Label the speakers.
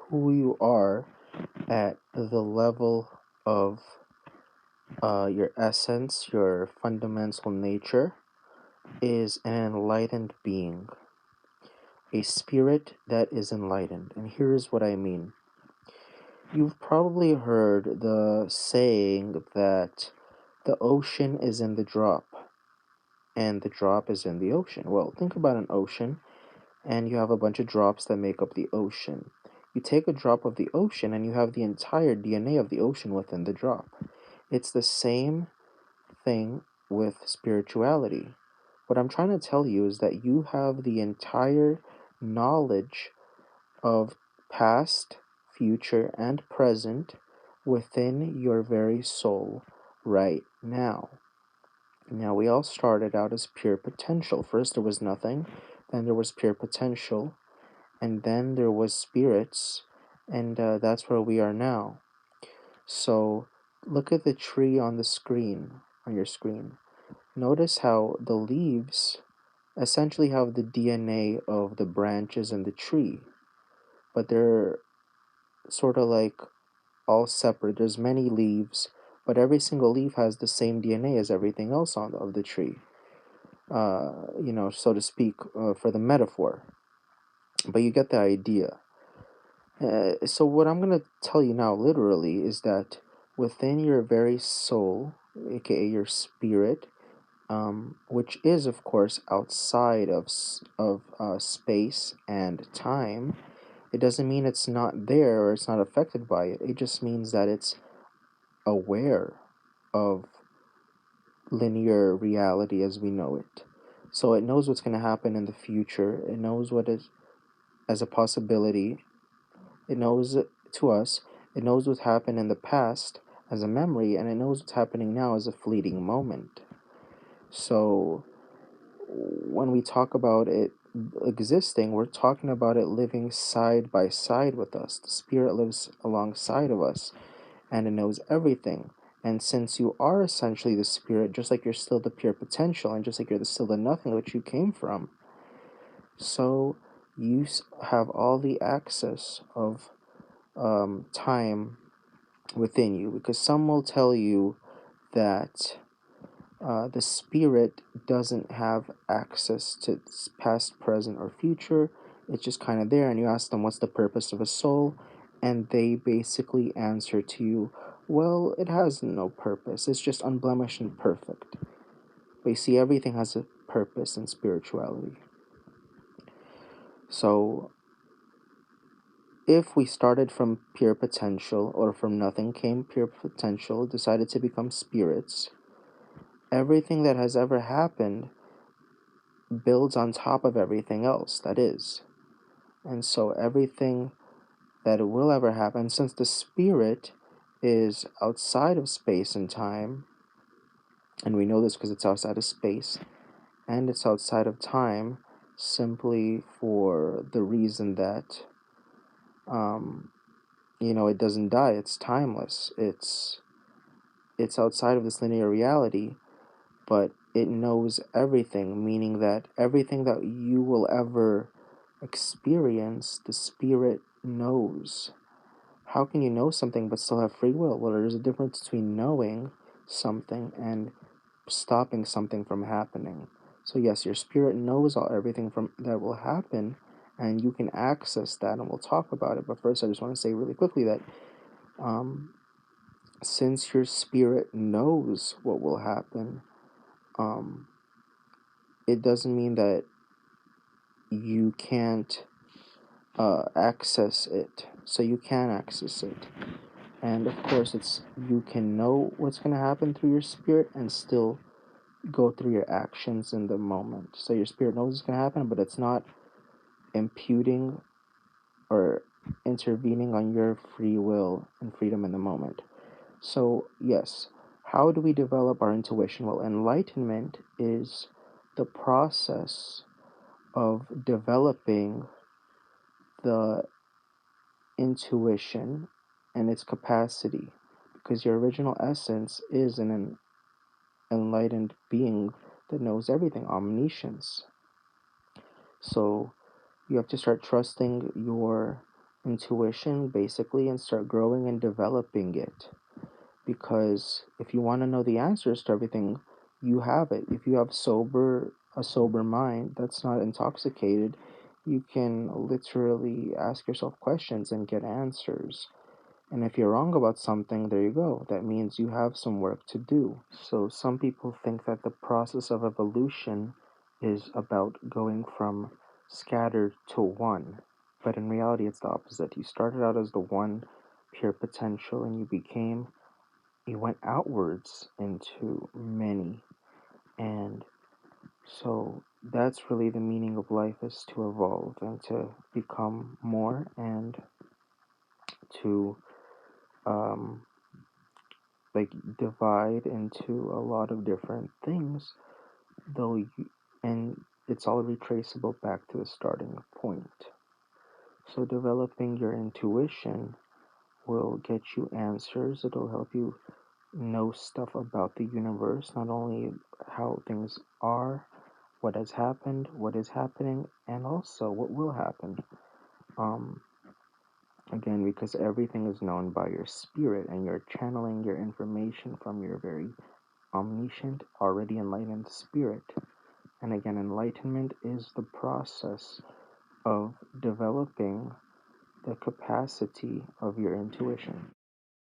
Speaker 1: who you are at the level of your essence, your fundamental nature, is an enlightened being, a spirit that is enlightened. And here's what I mean. You've probably heard the saying that the ocean is in the drop and the drop is in the ocean. Well, think about an ocean, and you have a bunch of drops that make up the ocean. You take a drop of the ocean and you have the entire DNA of the ocean within the drop. It's the same thing with spirituality. What I'm trying to tell you is that you have the entire knowledge of past, future, and present within your very soul right now. Now, we all started out as pure potential. First, there was nothing, then there was pure potential, and then there was spirits, and that's where we are now. So, look at the tree on the screen, on your screen. Notice how the leaves essentially have the DNA of the branches in the tree, but they're sort of like all separate. There's many leaves, but every single leaf has the same DNA as everything else of the tree. So to speak, for the metaphor. But you get the idea. So what I'm gonna tell you now, literally, is that within your very soul, aka your spirit, which is of course outside of space and time, it doesn't mean it's not there or it's not affected by it. It just means that it's aware of linear reality as we know it. So it knows what's going to happen in the future. It knows what is as a possibility. It knows it to us. It knows what happened in the past as a memory, and it knows what's happening now as a fleeting moment. So when we talk about it existing, we're talking about it living side by side with us. The spirit lives alongside of us, and it knows everything. And since you are essentially the spirit, just like you're still the pure potential, and just like you're still the nothing which you came from, so you have all the access of time within you. Because some will tell you that the spirit doesn't have access to past, present, or future. It's just kind of there. And you ask them, what's the purpose of a soul? And they basically answer to you, well, it has no purpose. It's just unblemished and perfect. But you see, everything has a purpose in spirituality. So, if we started from pure potential, or from nothing came pure potential, decided to become spirits, everything that has ever happened builds on top of everything else that is. And so everything that will ever happen, since the spirit is outside of space and time, and we know this because it's outside of space and it's outside of time, simply for the reason that it doesn't die, it's timeless, it's outside of this linear reality, but it knows everything, meaning that everything that you will ever experience, the spirit knows. How can you know something but still have free will? Well, there's a difference between knowing something and stopping something from happening. So yes, your spirit knows everything from that will happen, and you can access that, and we'll talk about it. But first, I just want to say really quickly that since your spirit knows what will happen, um, it doesn't mean that you can't access it. So you can access it. And of course, you can know what's going to happen through your spirit and still go through your actions in the moment. So your spirit knows it's going to happen, but it's not imputing or intervening on your free will and freedom in the moment. So, yes, how do we develop our intuition? Well, enlightenment is the process of developing the intuition and its capacity, because your original essence is an enlightened being that knows everything, omniscience. So you have to start trusting your intuition basically and start growing and developing it. Because if you want to know the answers to everything, you have it. If you have a sober mind that's not intoxicated, you can literally ask yourself questions and get answers. And if you're wrong about something, there you go. That means you have some work to do. So some people think that the process of evolution is about going from scattered to one. But in reality, it's the opposite. You started out as the one pure potential and you went outwards into many. And so that's really the meaning of life, is to evolve and to become more and to um, like divide into a lot of different things, though you, and it's all retraceable back to the starting point. So developing your intuition will get you answers. It'll help you know stuff about the universe, not only how things are, what has happened, what is happening, and also what will happen. Um, Again, because everything is known by your spirit and you're channeling your information from your very omniscient, already enlightened spirit. And again, enlightenment is the process of developing the capacity of your intuition.